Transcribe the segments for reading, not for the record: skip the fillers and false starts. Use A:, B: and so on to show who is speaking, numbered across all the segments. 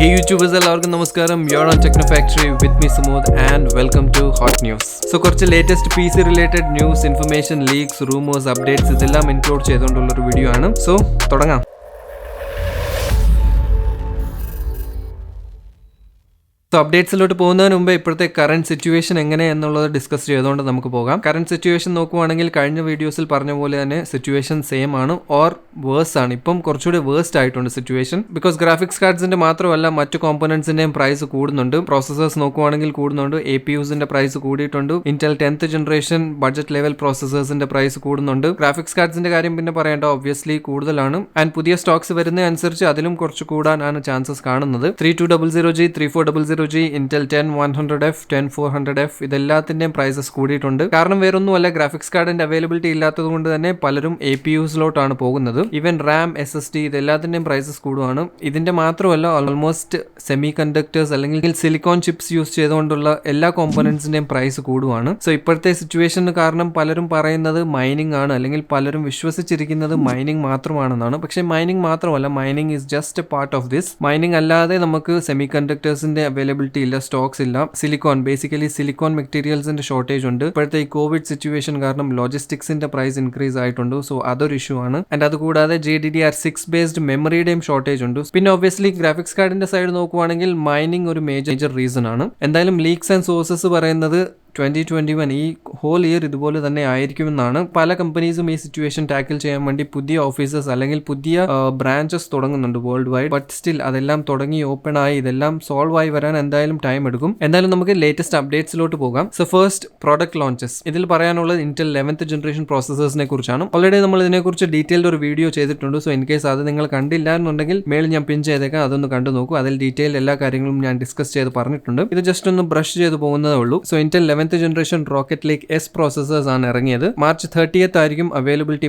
A: Hey YouTubers, എല്ലാവർക്കും നമസ്കാരം. You're on Techno Factory with me Sumodh and welcome to Hot News. So കുറച്ച് latest PC related news, information, leaks, rumors, updates ഇതെല്ലാം include ചെയ്തുകൊണ്ടുള്ള ഒരു video ആണ്. So തുടങ്ങാം. So അപ്ഡേറ്റ്സിലോട്ട് പോകുന്നതിന് മുമ്പ് ഇപ്പോഴത്തെ കറണ്ട് സിറ്റുവേഷൻ എങ്ങനെ എന്നുള്ളത് ഡിസ്കസ് ചെയ്തുകൊണ്ട് നമുക്ക് പോകാം. കറണ്ട് സിറ്റുവേഷൻ നോക്കുവാണെങ്കിൽ കഴിഞ്ഞ വീഡിയോസിൽ പറഞ്ഞ പോലെ തന്നെ സിറ്റുവേഷൻ സെയിം ആണ് ഓർ വേഴ്സ് ആണ്. ഇപ്പം കുറച്ചുകൂടി വേഴ്സ്റ്റ് ആയിട്ടുണ്ട് സിറ്റുവേഷൻ. ബിക്കോസ് ഗ്രാഫിക്സ് കാർഡ്സിന്റെ മാത്രമല്ല മറ്റു കോമ്പണൻസിന്റെയും പ്രൈസ് കൂടുന്നുണ്ട്. പ്രോസസേഴ്സ് നോക്കുവാണെങ്കിൽ കൂടുന്നുണ്ട്. APUസിന്റെ പ്രൈസ് കൂടിയിട്ടുണ്ട്. Intel 10th generation budget level പ്രോസസേഴ്സിന്റെ പ്രൈസ് കൂടുന്നുണ്ട്. ഗ്രാഫിക്സ് കാർഡ്സിന്റെ കാര്യം പിന്നെ പറയേണ്ട, ഒബ്വിയസ്ലി കൂടുതലാണ്. ആൻഡ് പുതിയ സ്റ്റോക്സ് വരുന്ന അനുസരിച്ച് അതിലും കുറച്ച് കൂടാനാണ് ചാൻസസ് കാണുന്നത്. 3200G 3400G Intel 10100F 10400F ഇതെല്ലാത്തിന്റെയും prices കൂടിയിട്ടുണ്ട്. കാരണം വേറൊന്നുമല്ല, ഗ്രാഫിക്സ് കാർഡിന്റെ അവൈലബിലിറ്റി ഇല്ലാത്തത് കൊണ്ട് തന്നെ പലരും APUസിലോട്ടാണ് പോകുന്നത്. ഈവൻ RAM, SSD ഇതെല്ലാത്തിന്റെയും പ്രൈസസ് കൂടുവാണ്. ഇതിന്റെ മാത്രമല്ല, ഓൾമോസ്റ്റ് സെമി കണ്ടക്ടേഴ്സ് അല്ലെങ്കിൽ സിലിക്കോൺ ചിപ്സ് യൂസ് ചെയ്തുകൊണ്ടുള്ള എല്ലാ കോമ്പണൻസിന്റെയും പ്രൈസ് കൂടുവാണ്. സോ ഇപ്പോഴത്തെ സിറ്റുവേഷന് കാരണം പലരും പറയുന്നത് മൈനിങ് ആണ്, അല്ലെങ്കിൽ പലരും വിശ്വസിച്ചിരിക്കുന്നത് മൈനിങ് മാത്രമാണെന്നാണ്. പക്ഷേ മൈനിങ് മാത്രമല്ല, mining is just A part of this. Mining അല്ലാതെ നമുക്ക് സെമി കണ്ടക്ടേഴ്സിന്റെ അവൈലബിലിറ്റി ഇല്ല, സ്റ്റോക്സ് ഇല്ല. ബേസിക്കലി സിലിക്കോൺ മെറ്റീരിയൽസിന്റെ ഷോർട്ടേജ് ഉണ്ട്. ഇപ്പോഴത്തെ ഈ കോവിഡ് സിറ്റുവേഷൻ കാരണം ലോജിസ്റ്റിക്സിന്റെ പ്രൈസ് ഇൻക്രീസ് ആയിട്ടുണ്ട്. സോ അതൊരു ഇഷ്യൂ ആണ്. ആൻഡ് അതുകൂടാതെ GDDR6 ബേസ്ഡ് മെമ്മറിയുടെയും ഷോർട്ടേജ് ഉണ്ട്. പിന്നെ ഒബ്വിയസ്ലി ഗ്രാഫിക്സ് കാർഡിന്റെ സൈഡ് നോക്കുവാണെങ്കിൽ മൈനിങ് ഒരു മേജർ റീസൺ ആണ്. എന്തായാലും ലീക്സ് ആൻഡ് സോഴ്സസ് പറയുന്നത് 2021 ഈ ഹോൾ ഇയർ ഇതുപോലെ തന്നെ ആയിരിക്കുമെന്നാണ്. പല കമ്പനീസും ഈ സിറ്റുവേഷൻ ടാക്കിൾ ചെയ്യാൻ വേണ്ടി പുതിയ ഓഫീസസ് അല്ലെങ്കിൽ പുതിയ ബ്രാഞ്ചസ് തുടങ്ങുന്നുണ്ട് വേൾഡ് വൈഡ്. ബട്ട് സ്റ്റിൽ അതെല്ലാം തുടങ്ങി ഓപ്പൺ ആയി ഇതെല്ലാം സോൾവ് ആയി വരാൻ എന്തായാലും ടൈം എടുക്കും. എന്തായാലും നമുക്ക് ലേറ്റസ്റ്റ് അപ്ഡേറ്റ്സിലോട്ട് പോകാം. So first, product launches. ഇതിൽ പറയാനുള്ളത് ഇന്റൽ 11th ജനറേഷൻ പ്രോസസേഴ്സിനെ കുറിച്ചാണ്. ഓൾറെഡി നമ്മൾ ഇതിനെക്കുറിച്ച് ഡീറ്റെയിൽഡ് ഒരു വീഡിയോ ചെയ്തിട്ടുണ്ട്. സോ ഇൻ കേസ് അത് നിങ്ങൾ കണ്ടില്ല എന്നുണ്ടെങ്കിൽ മേളിൽ ഞാൻ പിൻ ചെയ്തേക്കാം, അതൊന്ന് കണ്ടു നോക്കൂ. അതിൽ ഡീറ്റെയിൽ എല്ലാ കാര്യങ്ങളും ഞാൻ ഡിസ്കസ് ചെയ്ത് പറഞ്ഞിട്ടുണ്ട്. ഇത് ജസ്റ്റ് ഒന്ന് ബ്രഷ് ചെയ്ത് പോകുന്നതേ ഉള്ളൂ. So Intel 11th generation rocket lake S processors ആണ് ഇറങ്ങിയത്. മാർച്ച് 30th ആയിരിക്കും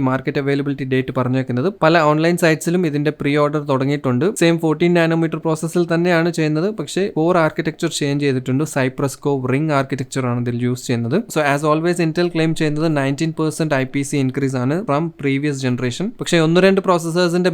A: മാർക്കറ്റ് അവൈലബിലിറ്റി ഡേറ്റ് പറഞ്ഞേക്കുന്നത്. പല ഓൺലൈൻ സൈറ്റ്സിലും ഇതിന്റെ പ്രീ ഓർഡർ തുടങ്ങിയിട്ടുണ്ട്. സെയിം 14 നാനോമീറ്റർ പ്രോസസ്സിൽ തന്നെയാണ് ചെയ്യുന്നത്. പക്ഷേ കോർ ആർക്കിടെക്ചർ ചേഞ്ച് ചെയ്തിട്ടുണ്ട്. സൈപ്രസ് കോവ് റിംഗ് ആർക്കിടെക്ചർ ആണ് ഇതിൽ യൂസ് ചെയ്യുന്നത്. So as always Intel claim ചെയ്യുന്നത് 19% IPC ഇൻക്രീസ് ആണ് ഫ്രം പ്രീവിയസ് ജനറേഷൻ. പക്ഷേ 1-2 പ്രോസസേഴ്സിന്റെ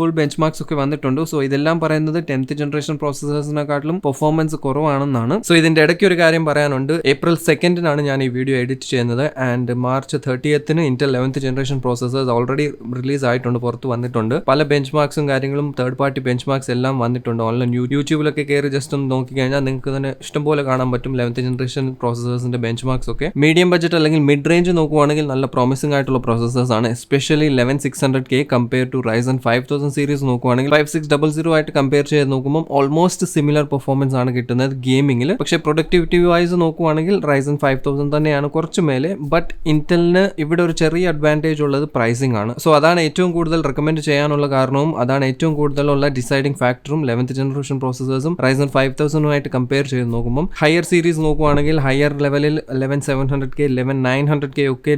A: ഫുൾ ബെഞ്ച് മാർക്സ് ഒക്കെ വന്നിട്ടുണ്ട്. സോ ഇതെല്ലാം പറയുന്നത് 10th ജനറേഷൻ പ്രോസസേഴ്സിനെക്കാട്ടിലും പെർഫോമൻസ് കുറവാണെന്നാണ്. സോ ഇതിന്റെ ഇടയ്ക്ക് ഒരു കാര്യം പറയാനുണ്ട്. April 2nd ഞാൻ ഈ വീഡിയോ എഡിറ്റ് ചെയ്യുന്നത്. And March 30th Intel 11th generation processors already release ആയിട്ടുണ്ട്, പുറത്ത് വന്നിട്ടുണ്ട്. പല ബെഞ്ച് മാർക്സും കാര്യങ്ങളും തേർഡ് പാർട്ടി ബെഞ്ച് മാർക്സ് എല്ലാം വന്നിട്ടുണ്ട്. ഓൺലൈൻ യൂട്യൂബിലൊക്കെ കയറി ജസ്റ്റ് ഒന്ന് നോക്കി കഴിഞ്ഞാൽ നിങ്ങൾക്ക് തന്നെ ഇഷ്ടംപോലെ കാണാൻ പറ്റും 11th ജനറേഷൻ പ്രോസസേഴ്സിന്റെ ബെഞ്ച് മാർക്സ് ഒക്കെ. മീഡിയം ബഡ്ജറ്റ് അല്ലെങ്കിൽ മിഡ് റേഞ്ച് നോക്കുവാണെങ്കിൽ നല്ല പ്രോമിസിംഗ് ആയിട്ടുള്ള പ്രോസസേഴ്സ് ആണ്. Especially 11600K compare to Ryzen 5000 series നോക്കുവാണെങ്കിൽ 5600 ആയിട്ട് കമ്പയർ ചെയ്ത് നോക്കുമ്പോൾ ഓൾമോസ്റ്റ് സിമിലർ പെർഫോമൻസ് ആണ് കിട്ടുന്നത് ഗെയിമിംഗിൽ. പക്ഷേ പ്രൊഡക്ടിവിറ്റി വൈസ് നോക്കുവാണെങ്കിൽ Ryzen 5000 തന്നെയാണ് കുറച്ച് മേലെ. ബട്ട് ഇന്റലിന് ഇവിടെ ഒരു ചെറിയ അഡ്വാൻറ്റേജ് ഉള്ളത് പ്രൈസിംഗ് ആണ്. സോ അതാണ് ഏറ്റവും കൂടുതൽ റെക്കമെൻഡ് ചെയ്യാനുള്ള കാരണവും അതാണ് ഏറ്റവും കൂടുതലുള്ള ഡിസൈഡിംഗ് ഫാക്ടറും. 11th ജനറേഷൻ പ്രോസസേഴ്സും Ryzen 5000 കമ്പയർ ചെയ്ത് നോക്കുമ്പോൾ ഹയർ സീരീസ് നോക്കുവാണെങ്കിൽ ഹയർ ലെവലിൽ 11700K 11900K ഒക്കെ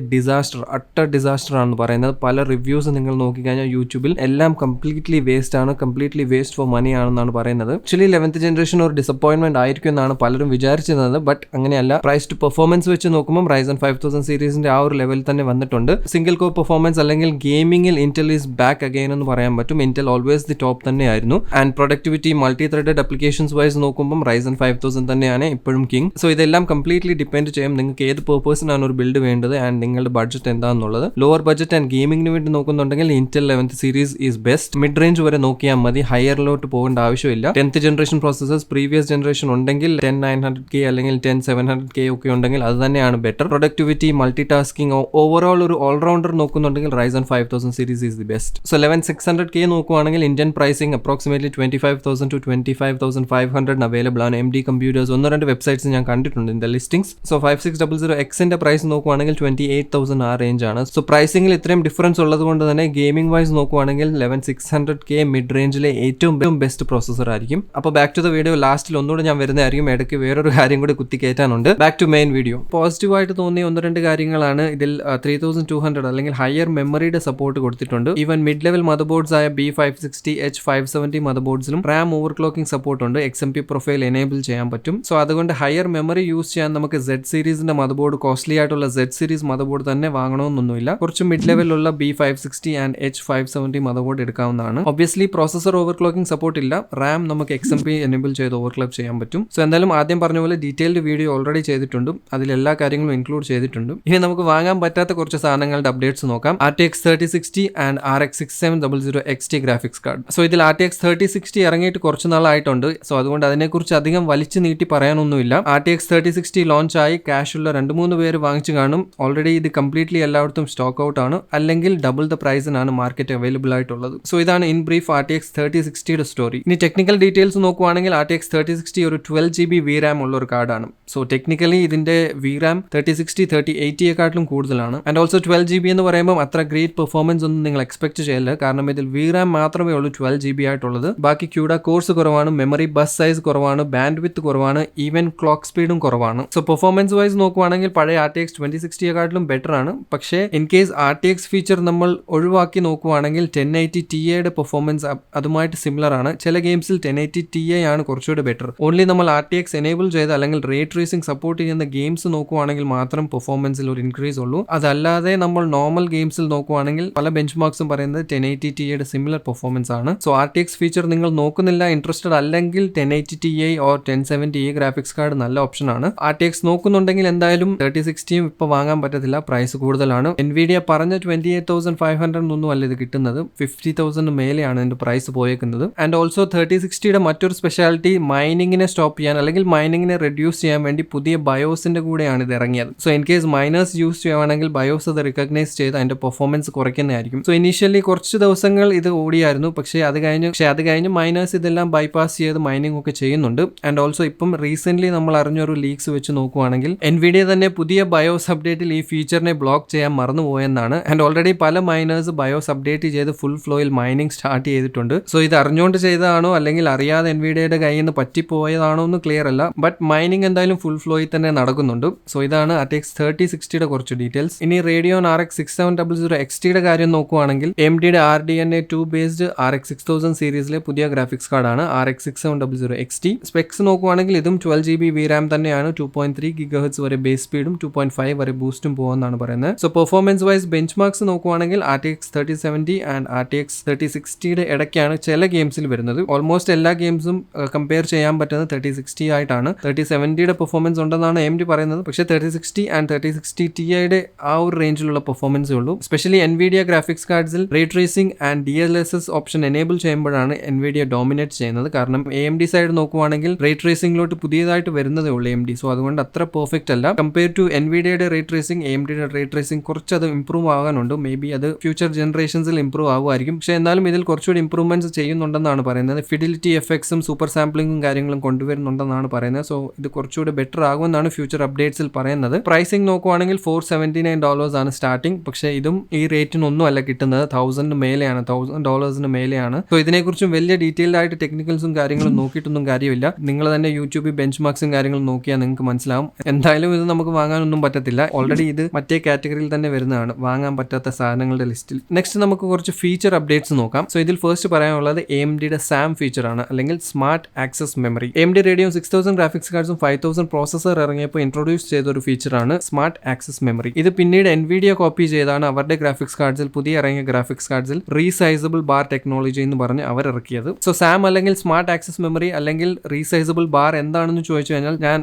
A: അട്ടർ ഡിസാസ്റ്റർ ആണെന്ന് പറയുന്നത്. പല റിവ്യൂസ് നിങ്ങൾ നോക്കിക്കഴിഞ്ഞാൽ യൂട്യൂബിൽ എല്ലാം കംപ്ലീറ്റ്ലി വേസ്റ്റ് ആണ്, കംപ്ലീറ്റ്ലി വേസ്റ്റ് ഫോർ മണി ആണെന്നാണ് പറയുന്നത്. ആക്ച്വലി 11th ജനറേഷൻ ഒരു ഡിസപ്പോയിന്റ്മെന്റ് ആയിരിക്കും എന്നാണ് പലരും വിചാരിച്ചിരുന്നത്. ബട്ട് അങ്ങനെയല്ല. പ്രൈസ് ടു പെർഫോമൻസ് വെച്ച് നോക്കുമ്പോൾ Ryzen 5000 സീരീസിന്റെ ആ ഒരു ലെവൽ തന്നെ വന്നിട്ടുണ്ട്. സിംഗിൾ കോർ പെർഫോമൻസ് അല്ലെങ്കിൽ ഗെയിമിംഗിൽ ഇന്റൽ ഈസ് ബാക്ക് അഗൈൻ എന്ന് പറയാൻ പറ്റും. ഇന്റൽ ഓൾവേസ് ദി ടോപ്പ് തന്നെയായിരുന്നു. And productivity multi threaded applications wise നോക്കുമ്പോൾ Ryzen 5000 തന്നെയാണ് ഇപ്പോഴും കിങ്. സോ ഇതെല്ലാം കംപ്ലീറ്റ്ലി ഡിപ്പെൻഡ് ചെയ്യും നിങ്ങൾക്ക് ഏത് പേർപ്പസിനാണ് ഒരു ബിൽഡ് വേണ്ടത് ആൻഡ് നിങ്ങളുടെ ബഡ്ജറ്റ് എന്താണെന്നുള്ളത്. ലോവർ ബഡ്ജറ്റ് ആൻഡ് ഗെയിമിംഗിന് വേണ്ടി നോക്കുന്നുണ്ടെങ്കിൽ Intel 11th series is best. Mid range വരെ നോക്കിയാൽ മതി, ഹയറിലോട്ട് പോകേണ്ട ആവശ്യമില്ല. 10th generation processors previous generation ഉണ്ടെങ്കിൽ 10900K അല്ലെങ്കിൽ 10700K ഒക്കെ ഉണ്ടെങ്കിൽ അത് തന്നെയാണ് better. Productivity, multi tasking, overall ഒരു ഓൾറൗണ്ടർ നോക്കുന്നുണ്ടെങ്കിൽ Ryzen 5000 series is the best. So 11600K നോക്കുവാണെങ്കിൽ Indian pricing approximately 25,000 to 25,500 available ആണ്. MD കമ്പ്യൂട്ടേഴ്സ് 1-2 വെബ്സൈറ്റ്സ് ഞാൻ കണ്ടിട്ടുണ്ട് ഇതിന്റെ ലിസ്റ്റിംഗ്സ്. സോ 5600Xന്റെ പ്രൈസ് നോക്കുവാണെങ്കിൽ 28,000 ആ റേഞ്ച് ആണ്. സോ പ്രൈസിംഗിൽ ഇത്രയും ഡിഫറൻസ് ഉള്ളത് കൊണ്ട് തന്നെ ഗെയിമിംഗ് വൈസ് നോക്കുവാണെങ്കിൽ 11600K മിഡ് റേഞ്ചിലെ ഏറ്റവും ബെസ്റ്റ് പ്രോസസർ ആയിരിക്കും. അപ്പോൾ ബാക്ക് ടു ദ വീഡിയോ ലാസ്റ്റിൽ ഒന്നുകൂടെ ഞാൻ വരുന്നതായിരിക്കും. ഇടയ്ക്ക് വേറൊരു കാര്യം കൂടി കുത്തി കയറ്റാനുണ്ട്. Back back to main video. പോസിറ്റീവായിട്ട് തോന്നിയ ഒന്ന് രണ്ട് കാര്യങ്ങളാണ് ഇതിൽ 3200 അല്ലെങ്കിൽ ഹയർ മെമ്മറിയുടെ സപ്പോർട്ട് കൊടുത്തിട്ടുണ്ട്. Even mid level mother boards ആയ B560 H570 മദർ ബോർഡ്സിലും റാം ഓവർക്ലോക്കിംഗ് സപ്പോർട്ട് ഉണ്ട്. XMP പ്രൊഫൈൽ എനേബിൾ ചെയ്യാൻ പറ്റും. സോ അതുകൊണ്ട് ഹയർ മെമ്മറി യൂസ് ചെയ്യാൻ നമുക്ക് Z സീരീസിന്റെ മദർ ബോർഡ്, കോസ്റ്റ്ലി ആയിട്ടുള്ള Z സീരീസ് മദർ ബോർഡ് തന്നെ വാങ്ങണമെന്നൊന്നുമില്ല. കുറച്ച് മിഡ് ലെവലുള്ള B560 and H570 mother board എടുക്കാവുന്നതാണ്. ഒബ്വിയസ്ലി പ്രോസസർ ഓവർക്ലോക്കിംഗ് സപ്പോർട്ട് ഇല്ല. റാം നമുക്ക് XMP എനേബിൾ ചെയ്ത് ഓവർക്ലോക്ക് ചെയ്യാൻ പറ്റും. സോ എന്തായാലും ആദ്യം പറഞ്ഞ പോലെ ഡീറ്റെയിൽഡ് വീഡിയോ ഓൾറെഡി ചെയ്തിട്ടുണ്ട്. അതിൽ എല്ലാ കാര്യങ്ങളും ഇൻക്ലൂഡ് ചെയ്തിട്ടുണ്ട്. ഇനി നമുക്ക് വാങ്ങാൻ പറ്റാത്ത കുറച്ച് സാധനങ്ങളുടെ അപ്ഡേറ്റ്സ് നോക്കാം. RTX 3060 and RX 6700 XT graphics card. So ഇതിൽ RTX 3060 ഇറങ്ങിയിട്ട് കുറച്ച് നാളായിട്ടുണ്ട്. സോ അതുകൊണ്ട് അതിനെക്കുറിച്ച് അധികം വലിച്ചു നീട്ടി പറയാനൊന്നുമില്ല. RTX 3060 ലോഞ്ച് ആയി ക്യാഷ് ഉള്ള 2-3 പേര് വാങ്ങിച്ചു കാണും. ഓൾറെഡി ഇത് കംപ്ലീറ്റ്ലി എല്ലായിടത്തും സ്റ്റോക്ക് ഔട്ട് ആണ്, അല്ലെങ്കിൽ ഡബിൾ ദ പ്രൈസിനാണ് മാർക്കറ്റ് അവൈലബിൾ ആയിട്ടുള്ളത്. സോ ഇതാണ് ഇൻ ബ്രീഫ് RTX 3060യുടെ സ്റ്റോറി. ഇനി ടെക്നിക്കൽ ഡീറ്റെയിൽസ് നോക്കുവാണെങ്കിൽ RTX 3060 ഒരു 12GB VRAM ഉള്ള ഒരു കാർഡാണ്. സോ ടെക്നിക്കലി ഇതിന്റെ VRAM 3060 3080യെക്കാട്ടിലും കൂടുതലാണ്. ആൻഡ് ഓൾസോ 12GB എന്ന് പറയുമ്പോൾ അത്ര ഗ്രേറ്റ് പെർഫോമൻസ് ഒന്നും നിങ്ങൾ എക്സ്പെക്ട് ചെയ്യില്ല. കാരണം ഇതിൽ VRAM മാത്രമേ ഉള്ളൂ 12GB ആയിട്ടുള്ളത്. ബാക്കി CUDA കോഴ്സ് കുറവാണ്, മെമ്മറി ബസ് സൈസ് കുറവാണ്, ബാൻഡ് വിത്ത് കുറവാണ്, ഈവൻ ക്ലോക്ക് സ്പീഡും കുറവാണ്. സോ പെർഫോമൻസ് വൈസ് നോക്കുവാണെങ്കിൽ പഴയ RTX 2060യെക്കാട്ടിലും ബെറ്റർ ആണ്. പക്ഷേ ഇൻ കേസ് RTX ഫീച്ചർ നമ്മൾ ഒഴിവാക്കി നോക്കുവാണെങ്കിൽ 1080 Tiയുടെ പെർഫോമൻസ് അതുമായിട്ട് സിമിലർ ആണ്. ചില ഗെയിംസിൽ 1080 Ti ആണ് കുറച്ചുകൂടെ ബെറ്റർ. ഓൺലി നമ്മൾ RTX എനേബിൾ ചെയ്ത് അല്ലെങ്കിൽ റേ ട്രേസിംഗ് സപ്പോർട്ട് ചെയ്യുന്ന ഗെയിംസ് നോക്കുവാണെങ്കിൽ മാത്രം പെർഫോമൻസിൽ ഒരു ഇൻക്രീസ് ഉള്ളൂ. അതല്ലാതെ നമ്മൾ നോർമൽ ഗെയിംസിൽ നോക്കുവാണെങ്കിൽ പല ബെഞ്ച് മാർക്സും പറയുന്നത് 1080 Tiയുടെ സിമിലർ പെർഫോമൻസ് ആണ്. സോ RTX ഫീച്ചർ നിങ്ങൾ നോക്കുന്നില്ല, ഇൻട്രസ്റ്റഡ് അല്ലെങ്കിൽ 1080 Ti ഓർ 1070 ഗ്രാഫിക്സ് കാർഡ് നല്ല ഓപ്ഷൻ ആണ്. RTX നോക്കുന്നുണ്ടെങ്കിൽ എന്തായാലും 3060 ഇപ്പൊ വാങ്ങാൻ പറ്റത്തില്ല, പ്രൈസ് കൂടുതലാണ്. Nvidia പറഞ്ഞ 28,500 ഒന്നും അല്ല ഇത് കിട്ടുന്നത്, 50,000 മേലെയാണ് ഇതിന്റെ പ്രൈസ് പോയേക്കുന്നത്. ആൻഡ് ഓൾസോ 3060യുടെ മറ്റൊരു സ്പെഷ്യാലിറ്റി മൈനിങ്ങിനെ സ്റ്റോപ്പ് ചെയ്യാൻ അല്ലെങ്കിൽ മൈനിങ്ങിനെ റെഡ്യൂസ് ചെയ്യാൻ വേണ്ടി പുതിയ ബയോസിന്റെ കൂടെയാണ് ഇത് ഇറങ്ങിയത്. So in case miners use ചെയ്യുവാണെങ്കിൽ ബയോസ് അത് റിക്കഗ്നൈസ് ചെയ്ത് അതിന്റെ പെർഫോമൻസ് കുറയ്ക്കുന്നതായിരിക്കും. സോ ഇനീഷ്യലി കുറച്ച് ദിവസങ്ങൾ ഇത് ഓടിയായിരുന്നു, പക്ഷേ അത് കഴിഞ്ഞ് മൈനേഴ്സ് ഇതെല്ലാം ബൈപാസ് ചെയ്ത് മൈനിങ് ഒക്കെ ചെയ്യുന്നുണ്ട്. ആൻഡ് ഓൾസോ ഇപ്പം റീസെന്റ് നമ്മൾ അറിഞ്ഞൊരു ലീക്സ് വെച്ച് നോക്കുവാണെങ്കിൽ Nvidia തന്നെ പുതിയ ബയോസ് അപ്ഡേറ്റിൽ ഈ ഫീച്ചറിനെ ബ്ലോക്ക് ചെയ്യാൻ മറന്നുപോയെന്നാണ്. ആൻഡ് ഓൾറെഡി പല മൈനേഴ്സ് ബയോസ് അപ്ഡേറ്റ് ചെയ്ത് ഫുൾ ഫ്ലോയിൽ മൈനിങ് സ്റ്റാർട്ട് ചെയ്തിട്ടുണ്ട്. സോ ഇത് അറിഞ്ഞുകൊണ്ട് ചെയ്തതാണോ അല്ലെങ്കിൽ അറിയാതെ Nvidiaയുടെ കയ്യിൽ നിന്ന് പറ്റിപ്പോയതാണോ എന്ന് ക്ലിയർ അല്ല. ബട്ട് മൈനിങ് എന്തായാലും ഫുൾ ഫ്ലോയിൽ തന്നെ നടക്കുന്നുണ്ട്. സോ ഇതാണ് RTX 3060യുടെ കുറച്ച് ഡീറ്റെയിൽസ്. ഇനി Radeon RX 6700 XTയുടെ കാര്യം നോക്കുവാണെങ്കിൽ AMDയുടെ RDNA 2 ബേസ്ഡ് RX 6000 സീരീസിലെ പുതിയ ഗ്രാഫിക്സ് കാർഡാണ് RX 6700 XT. സ്പെക്സ് നോക്കുവാണെങ്കിൽ ഇതും 12GB VRAM തന്നെയാണ്. 2.3 GHz വരെ ബേസ് സ്പീഡും 2.5 വരെ ബൂസ്റ്റും പോകുമെന്നാണ് പറയുന്നത്. So performance wise bench marks നോക്കുവാണെങ്കിൽ RTX 3070 ആൻഡ് RTX 3060യുടെ ഇടയ്ക്കാണ് ചില ഗെയിംസിൽ വരുന്നത്. ഓൾമോസ്റ്റ് എല്ലാ ഗെയിംസും കമ്പയർ ചെയ്യാൻ പറ്റുന്നത് 3060 ആയിട്ടാണ്. 3070യുടെ പെർഫോമൻസ് ഉണ്ടെന്നാണ് AMD പറയുന്നത്. പക്ഷേ 3060 ആൻഡ് 3060 Tiയുടെ ആ ഒരു റേഞ്ചിലുള്ള പെർഫോമൻസേ ഉള്ളൂ. സ്പെഷ്യലി Nvidia ഗ്രാഫിക്സ് കാർഡ്സിൽ ray tracing and DLSS option enable ചെയ്യുമ്പോഴാണ് Nvidia ഡോമിനേറ്റ് ചെയ്യുന്നത്. കാരണം AMD സൈഡ് നോക്കുവാണെങ്കിൽ റേ ട്രേസിംഗിലോട്ട് പുതിയതായിട്ട് വരുന്നതേ ഉള്ളൂ AMD. സോ അതുകൊണ്ട് അത്ര പെർഫെക്റ്റ് അല്ല. കമ്പയർ ടു Nvidiയുടെ റേ ട്രേസിംഗ്, AMDയുടെ റേ ട്രേസിംഗ് കുറച്ചത് ഇംപ്രൂവ് ആകാനുണ്ട്. മേ ബി അത് ഫ്യൂച്ചർ ജനറേഷൻസിൽ ഇംപ്രൂവ് ആകുമായിരിക്കും. പക്ഷേ എന്നാലും ഇതിൽ കുറച്ചുകൂടി ഇംപ്രൂവ്മെന്റ്സ് ചെയ്യുന്നുണ്ടെന്നാണ് പറയുന്നത്. ഫിഡിലിറ്റി എഫക്ട്സും സൂപ്പർ സാമ്പിളിംഗും കാര്യങ്ങളും കൊണ്ടുവരുന്നുണ്ടെന്നാണ് പറയുന്നത്. സോ ഇത് കുറച്ചുകൂടി ബെറ്റർ ആകുമെന്നാണ് ഫ്യൂച്ചർ അപ്ഡേറ്റ്സിൽ പറയുന്നത്. പ്രൈസിംഗ് നോക്കുവാണെങ്കിൽ $479 ആണ് സ്റ്റാർട്ടിംഗ്. പക്ഷേ ഇതും ഈ റേറ്റിനൊന്നും അല്ല കിട്ടുന്നത്, $1000 മേലെയാണ്. സോ ഇതിനെക്കുറിച്ചും വലിയ ഡീറ്റെയിൽഡ് ആയിട്ട് ടെക്നിക്കൽസും കാര്യങ്ങളും നോക്കിയിട്ടൊന്നും കാര്യമില്ല. നിങ്ങൾ തന്നെ യൂട്യൂബിൽ ബെഞ്ച് മാർക്സും കാര്യങ്ങളും നോക്കിയാൽ നിങ്ങൾക്ക് മനസ്സിലാവും. എന്തായാലും ഇത് നമുക്ക് വാങ്ങാനൊന്നും പറ്റത്തില്ല. ഓൾറെഡി ഇത് മറ്റേ കാറ്റഗറിയിൽ തന്നെ വരുന്നതാണ്, വാങ്ങാൻ പറ്റാത്ത സാധനങ്ങളുടെ ലിസ്റ്റിൽ. നെക്സ്റ്റ് നമുക്ക് കുറച്ച് ഫീച്ചർ അപ്ഡേറ്റ്സ് നോക്കാം. സോ ഇതിൽ ഫസ്റ്റ് പറയാനുള്ളത് AMDയുടെ SAM ഫീച്ചർ ആണ്, അല്ലെങ്കിൽ smart access memory. AMD Radeon 6000 graphics കാർഡ്സും 5000 പ്രോസസർ ഇറങ്ങിയപ്പോൾ ഇൻട്രൊഡ്യൂസ് ചെയ്ത ഒരു ഫീച്ചറാണ് സ്മാർട്ട് ആക്സസ് മെമ്മറി. ഇത് പിന്നീട് Nvidia കോപ്പി ചെയ്താണ് അവരുടെ ഗ്രാഫിക്സ് കാർഡ്സിൽ, പുതിയ ഇറങ്ങിയ ഗ്രാഫിക്സ് കാർഡ്സിൽ റീസൈസബിൾ ബാർ ടെക്നോളജി എന്ന് പറഞ്ഞ് അവർ ഇറക്കിയത്. സോ SAM അല്ലെങ്കിൽ സ്മാർട്ട് ആക്സസ് മെമ്മറി അല്ലെങ്കിൽ റീസൈസബിൾ ബാർ എന്താണെന്ന് ചോദിച്ചു കഴിഞ്ഞാൽ ഞാൻ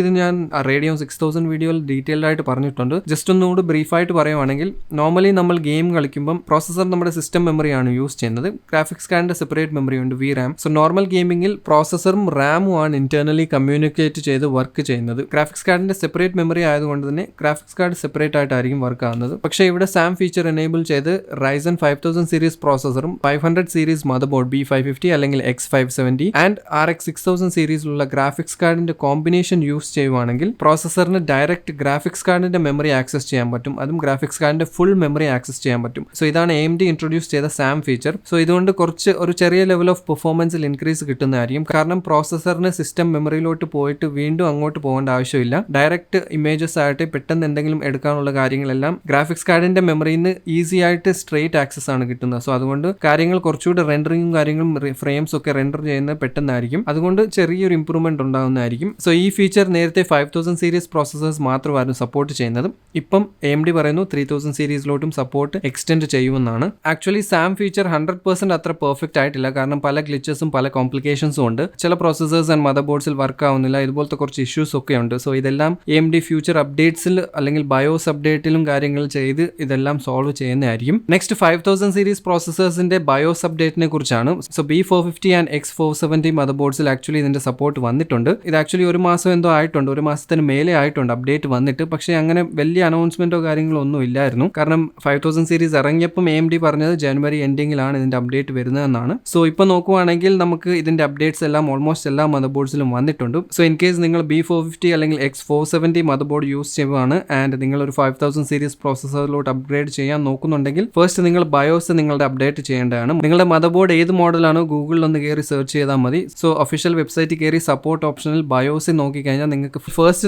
A: ഇത് ഞാൻ Radeon 6000 വീഡിയോയിൽ ഡീറ്റെയിൽഡ് ആയിട്ട് പറഞ്ഞിട്ടുണ്ട്. ജസ്റ്റ് ഒന്നുകൂടി ബ്രീഫായിട്ട് പറയുവാണെങ്കിൽ, നോർമലി നമ്മൾ ഗെയിം കളിക്കുമ്പം പ്രോസസർ നമ്മുടെ സിസ്റ്റം മെമ്മറിയാണ് യൂസ് ചെയ്യുന്നത്. ഗ്രാഫിക്സ് കാർഡിന്റെ സെപ്പറേറ്റ് മെമ്മറി ഉണ്ട്, VRAM. സോ നോർമൽ ഗെയിമിംഗിൽ പ്രോസസറും റാമും ആണ് ഇന്റേണലി കമ്മ്യൂണിക്കേറ്റ് ചെയ്ത് വർക്ക് ചെയ്യുന്നത്. ഗ്രാഫിക്സ് കാർഡിന്റെ സെപ്പറേറ്റ് മെമ്മറി ആയതുകൊണ്ട് തന്നെ ഗ്രാഫിക്സ് കാർഡ് സെപ്പറേറ്റ് ആയിട്ടായിരിക്കും വർക്ക് ആവുന്നത്. പക്ഷേ ഇവിടെ SAM ഫീച്ചർ എനേബിൾ ചെയ്ത് Ryzen 5000 സീരീസ് പ്രോസസറും 500 സീരീസ് മദർ ബോർഡ് B550 അല്ലെങ്കിൽ X570 ആൻഡ് RX 6000 സീരീസിലുള്ള ഗ്രാഫിക്സ് കാർഡിന്റെ കോമ്പിനേഷൻ യൂസ് ചെയ്യുവാണെങ്കിൽ പ്രോസസറിന് ഡയറക്റ്റ് ഗ്രാഫിക്സ് കാർഡിന്റെ മെമ്മറി ആക്സസ് ചെയ്യാൻ പറ്റും. അതും ഗ്രാഫിക്സ് കാർഡിന്റെ ഫുൾ മെമ്മറി ആക്സസ് ചെയ്യാൻ പറ്റും. സോ ഇതാണ് AMD ഇൻട്രൊഡ്യൂസ് ചെയ്ത SAM ഫീച്ചർ. സോ ഇതുകൊണ്ട് കുറച്ച് ഒരു ചെറിയ ലെവൽ ഓഫ് പെർഫോമൻസിൽ ഇൻക്രീസ് കിട്ടുന്നതായിരിക്കും. കാരണം പ്രോസസറിന് സിസ്റ്റം മെമ്മറിയിലോട്ട് പോയിട്ട് വീണ്ടും അങ്ങോട്ട് പോകേണ്ട ആവശ്യമില്ല. ഡയറക്റ്റ് ഇമേജസ് ആയിട്ട് പെട്ടെന്ന് എന്തെങ്കിലും എടുക്കാനുള്ള കാര്യങ്ങളെല്ലാം ഗ്രാഫിക്സ് കാർഡിന്റെ മെമ്മറിയിൽ നിന്ന് ഈസി ആയിട്ട് സ്ട്രെയിറ്റ് ആക്സസ് ആണ് കിട്ടുന്നത്. സോ അതുകൊണ്ട് കാര്യങ്ങൾ കുറച്ചുകൂടെ റെൻഡറിങ്ങും കാര്യങ്ങളും ഫ്രെയിംസ് ഒക്കെ റെൻഡർ ചെയ്യുന്നത് പെട്ടെന്നായിരിക്കും. അതുകൊണ്ട് ചെറിയൊരു ഇംപ്രൂവ്മെന്റ് ഉണ്ടാകുന്നതായിരിക്കും. സോ ഈ ഫീച്ചർ നേരത്തെ 5000 സീരീസ് പ്രോസസ്സേഴ്സ് മാത്രമായിരുന്നു സപ്പോർട്ട് ചെയ്യുന്നത്. ഇപ്പം AMD പറയുന്നു 3000 സീരീസിലോട്ടും സപ്പോർട്ട് എക്സ്റ്റെൻഡ് ചെയ്യുമെന്നാണ്. ആക്ച്വലി സാം ഫീച്ചർ 100% അത്ര പെർഫെക്റ്റ് ആയിട്ടില്ല. കാരണം പല ഗ്ലിച്ചസും പല കോംപ്ലിക്കേഷൻസും ഉണ്ട്. ചില പ്രോസസ്സേഴ്സ് ആൻഡ് മദർ ബോർഡ്സിൽ വർക്ക് ആവുന്നില്ല. ഇതുപോലത്തെ കുറച്ച് ഇഷ്യൂസ് ഒക്കെ ഉണ്ട്. സോ ഇതെല്ലാം AMD ഫ്യൂച്ചർ അപ്ഡേറ്റ്സിൽ അല്ലെങ്കിൽ ബയോസ് അപ്ഡേറ്റിലും കാര്യങ്ങൾ ചെയ്ത് ഇതെല്ലാം സോൾവ് ചെയ്യുന്നതായിരിക്കും. നെക്സ്റ്റ് 5000 സീരീസ് പ്രോസസ്സേഴ്സിന്റെ ബയോസ് അപ്ഡേറ്റിനെ കുറിച്ചാണ്. So B450 and X470 mother ബോർഡ്സിൽ ആക്ച്വലി ഇതിന്റെ സപ്പോർട്ട് വന്നിട്ടുണ്ട്. ഇത് ആക്ച്വലി ഒരു മാസം എന്തോ ആയിട്ടുണ്ട്, ഒരു മാസത്തിന് മേലെ ആയിട്ടുണ്ട് അപ്ഡേറ്റ് വന്നിട്ട്. പക്ഷേ അങ്ങനെ വലിയ അനൗൺസ്മെന്റോ കാര്യങ്ങളോ ഒന്നും ഇല്ലായിരുന്നു. കാരണം 5000 സീരീസ് ഇറങ്ങിയപ്പം AMD പറഞ്ഞത് ജനുവരി എൻഡിങ്ങിലാണ് ഇതിന്റെ അപ്ഡേറ്റ് വരുന്നതെന്നാണ്. സോ ഇപ്പോൾ നോക്കുവാണെങ്കിൽ നമുക്ക് ഇതിന്റെ അപ്ഡേറ്റ്സ് എല്ലാം ഓൾമോസ്റ്റ് എല്ലാ മദർ ബോർഡ്സിലും വന്നിട്ടുണ്ട്. സോ ഇൻ കേസ് നിങ്ങൾ B450 അല്ലെങ്കിൽ X470 മദർ ബോർഡ് യൂസ് ചെയ്യുകയാണ് ആൻഡ് നിങ്ങൾ ഒരു 5000 സീരീസ് പ്രോസസ്സറിലോട്ട് അപ്ഗ്രേഡ് ചെയ്യാൻ നോക്കുന്നുണ്ടെങ്കിൽ ഫസ്റ്റ് നിങ്ങൾ ബയോസ് നിങ്ങളുടെ അപ്ഡേറ്റ് ചെയ്യേണ്ടതാണ്. നിങ്ങളുടെ മദർ ബോർഡ് ഏത് മോഡലാണോ ഗൂഗിളിൽ ഒന്ന് കയറി സെർച്ച് ചെയ്താൽ മതി. സോ ഒഫീഷ്യൽ വെബ്സൈറ്റിൽ കയറി സപ്പോർട്ട് ഓപ്ഷനിൽ ബയോസിൽ നോക്കിക്കഴിഞ്ഞാൽ